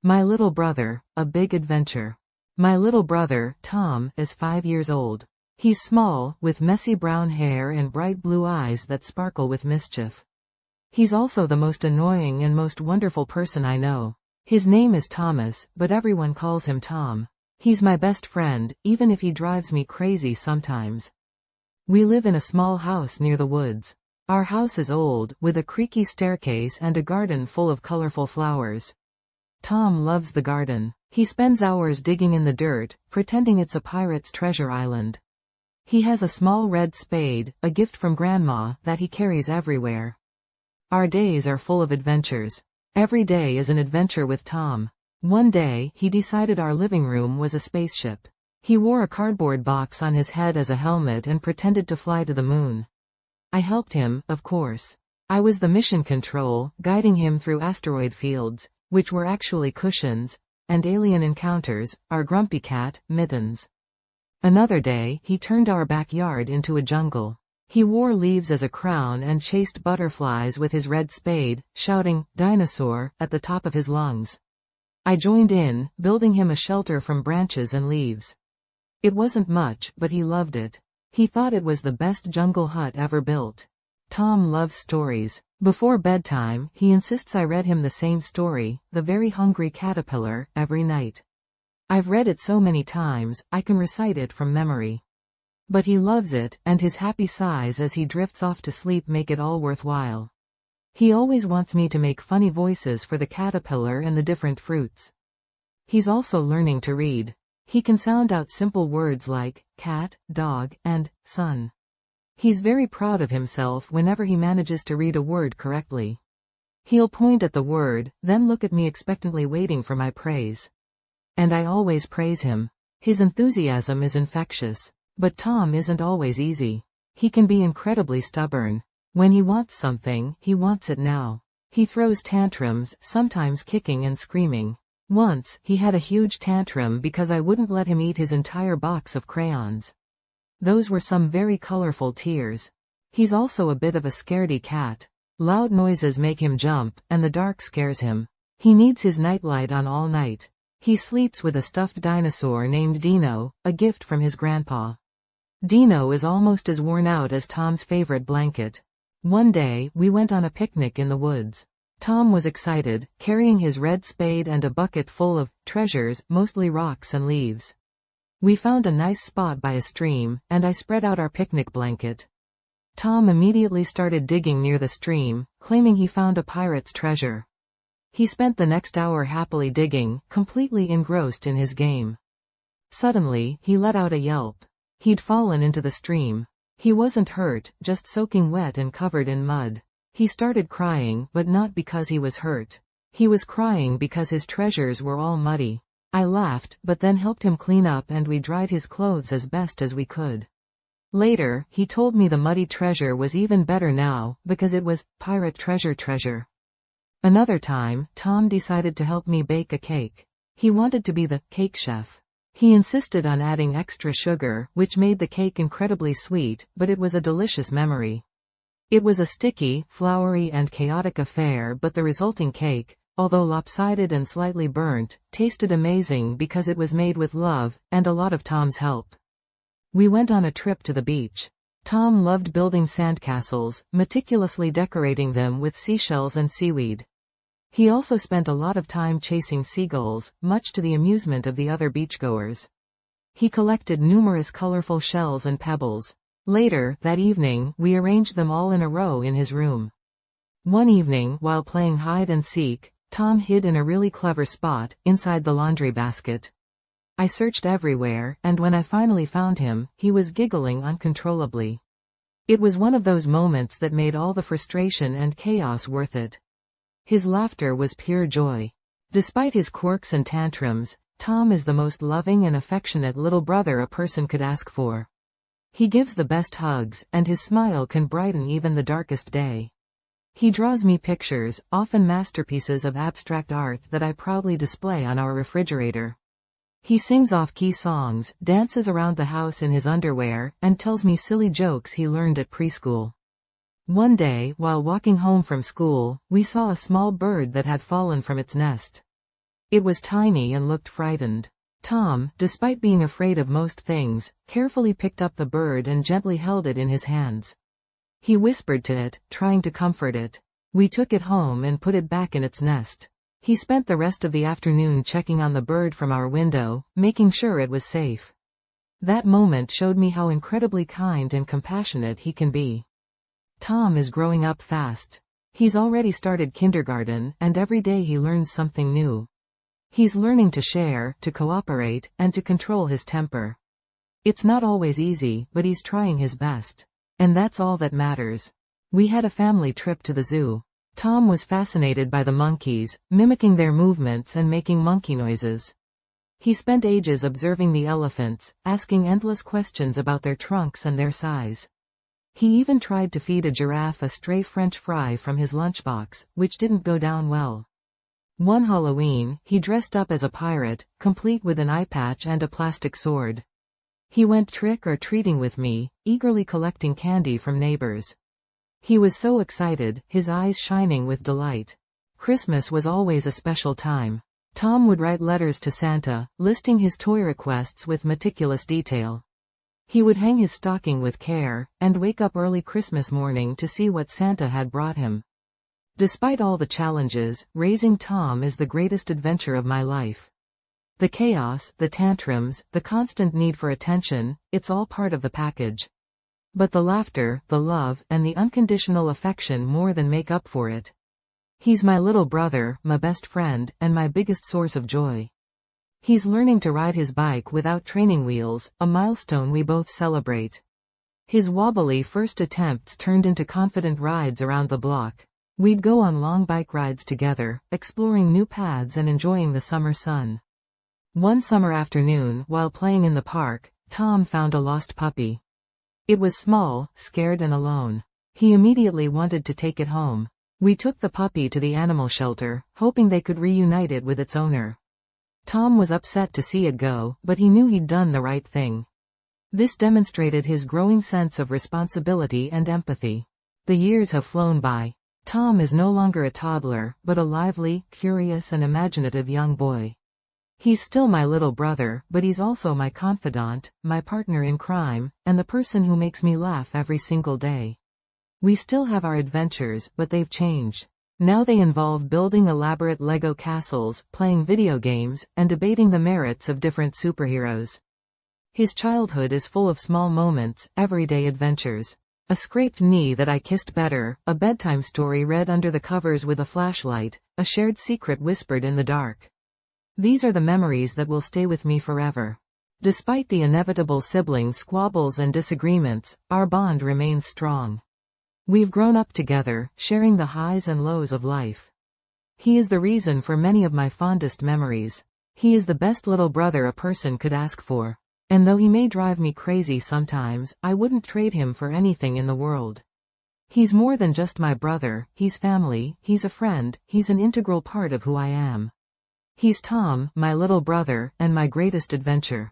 My little brother, a big adventure. My little brother, Tom, is 5 years old. He's small, with messy brown hair and bright blue eyes that sparkle with mischief. He's also the most annoying and most wonderful person I know. His name is Thomas, but everyone calls him Tom. He's my best friend, even if he drives me crazy sometimes. We live in a small house near the woods. Our house is old, with a creaky staircase and a garden full of colorful flowers. Tom loves the garden. He spends hours digging in the dirt, pretending it's a pirate's treasure island. He has a small red spade, a gift from Grandma, that he carries everywhere. Our days are full of adventures. Every day is an adventure with Tom. One day, he decided our living room was a spaceship. He wore a cardboard box on his head as a helmet and pretended to fly to the moon. I helped him, of course. I was the mission control, guiding him through asteroid fields, which were actually cushions, and alien encounters, our grumpy cat, Mittens. Another day, he turned our backyard into a jungle. He wore leaves as a crown and chased butterflies with his red spade, shouting, "Dinosaur," at the top of his lungs. I joined in, building him a shelter from branches and leaves. It wasn't much, but he loved it. He thought it was the best jungle hut ever built. Tom loves stories. Before bedtime, he insists I read him the same story, The Very Hungry Caterpillar, every night. I've read it so many times, I can recite it from memory. But he loves it, and his happy sighs as he drifts off to sleep make it all worthwhile. He always wants me to make funny voices for the caterpillar and the different fruits. He's also learning to read. He can sound out simple words like cat, dog, and sun. He's very proud of himself whenever he manages to read a word correctly. He'll point at the word, then look at me expectantly waiting for my praise. And I always praise him. His enthusiasm is infectious. But Tom isn't always easy. He can be incredibly stubborn. When he wants something, he wants it now. He throws tantrums, sometimes kicking and screaming. Once, he had a huge tantrum because I wouldn't let him eat his entire box of crayons. Those were some very colorful tears. He's also a bit of a scaredy cat. Loud noises make him jump, and the dark scares him. He needs his nightlight on all night. He sleeps with a stuffed dinosaur named Dino, a gift from his grandpa. Dino is almost as worn out as Tom's favorite blanket. One day, we went on a picnic in the woods. Tom was excited, carrying his red spade and a bucket full of treasures, mostly rocks and leaves. We found a nice spot by a stream, and I spread out our picnic blanket. Tom immediately started digging near the stream, claiming he found a pirate's treasure. He spent the next hour happily digging, completely engrossed in his game. Suddenly, he let out a yelp. He'd fallen into the stream. He wasn't hurt, just soaking wet and covered in mud. He started crying, but not because he was hurt. He was crying because his treasures were all muddy. I laughed, but then helped him clean up and we dried his clothes as best as we could. Later, he told me the muddy treasure was even better now, because it was pirate treasure. Another time, Tom decided to help me bake a cake. He wanted to be the cake chef. He insisted on adding extra sugar, which made the cake incredibly sweet, but it was a delicious memory. It was a sticky, floury and chaotic affair, but the resulting cake, although lopsided and slightly burnt, tasted amazing because it was made with love, and a lot of Tom's help. We went on a trip to the beach. Tom loved building sandcastles, meticulously decorating them with seashells and seaweed. He also spent a lot of time chasing seagulls, much to the amusement of the other beachgoers. He collected numerous colorful shells and pebbles. Later, that evening, we arranged them all in a row in his room. One evening, while playing hide and seek, Tom hid in a really clever spot, inside the laundry basket. I searched everywhere, and when I finally found him, he was giggling uncontrollably. It was one of those moments that made all the frustration and chaos worth it. His laughter was pure joy. Despite his quirks and tantrums, Tom is the most loving and affectionate little brother a person could ask for. He gives the best hugs, and his smile can brighten even the darkest day. He draws me pictures, often masterpieces of abstract art that I proudly display on our refrigerator. He sings off-key songs, dances around the house in his underwear, and tells me silly jokes he learned at preschool. One day, while walking home from school, we saw a small bird that had fallen from its nest. It was tiny and looked frightened. Tom, despite being afraid of most things, carefully picked up the bird and gently held it in his hands. He whispered to it, trying to comfort it. We took it home and put it back in its nest. He spent the rest of the afternoon checking on the bird from our window, making sure it was safe. That moment showed me how incredibly kind and compassionate he can be. Tom is growing up fast. He's already started kindergarten, and every day he learns something new. He's learning to share, to cooperate, and to control his temper. It's not always easy, but he's trying his best. And that's all that matters. We had a family trip to the zoo. Tom was fascinated by the monkeys, mimicking their movements and making monkey noises. He spent ages observing the elephants, asking endless questions about their trunks and their size. He even tried to feed a giraffe a stray French fry from his lunchbox, which didn't go down well. One Halloween, he dressed up as a pirate, complete with an eye patch and a plastic sword. He went trick-or-treating with me, eagerly collecting candy from neighbors. He was so excited, his eyes shining with delight. Christmas was always a special time. Tom would write letters to Santa, listing his toy requests with meticulous detail. He would hang his stocking with care, and wake up early Christmas morning to see what Santa had brought him. Despite all the challenges, raising Tom is the greatest adventure of my life. The chaos, the tantrums, the constant need for attention, it's all part of the package. But the laughter, the love, and the unconditional affection more than make up for it. He's my little brother, my best friend, and my biggest source of joy. He's learning to ride his bike without training wheels, a milestone we both celebrate. His wobbly first attempts turned into confident rides around the block. We'd go on long bike rides together, exploring new paths and enjoying the summer sun. One summer afternoon, while playing in the park, Tom found a lost puppy. It was small, scared and alone. He immediately wanted to take it home. We took the puppy to the animal shelter, hoping they could reunite it with its owner. Tom was upset to see it go, but he knew he'd done the right thing. This demonstrated his growing sense of responsibility and empathy. The years have flown by. Tom is no longer a toddler, but a lively, curious and imaginative young boy. He's still my little brother, but he's also my confidant, my partner in crime, and the person who makes me laugh every single day. We still have our adventures, but they've changed. Now they involve building elaborate Lego castles, playing video games, and debating the merits of different superheroes. His childhood is full of small moments, everyday adventures. A scraped knee that I kissed better, a bedtime story read under the covers with a flashlight, a shared secret whispered in the dark. These are the memories that will stay with me forever. Despite the inevitable sibling squabbles and disagreements, our bond remains strong. We've grown up together, sharing the highs and lows of life. He is the reason for many of my fondest memories. He is the best little brother a person could ask for. And though he may drive me crazy sometimes, I wouldn't trade him for anything in the world. He's more than just my brother, he's family, he's a friend, he's an integral part of who I am. He's Tom, my little brother, and my greatest adventure.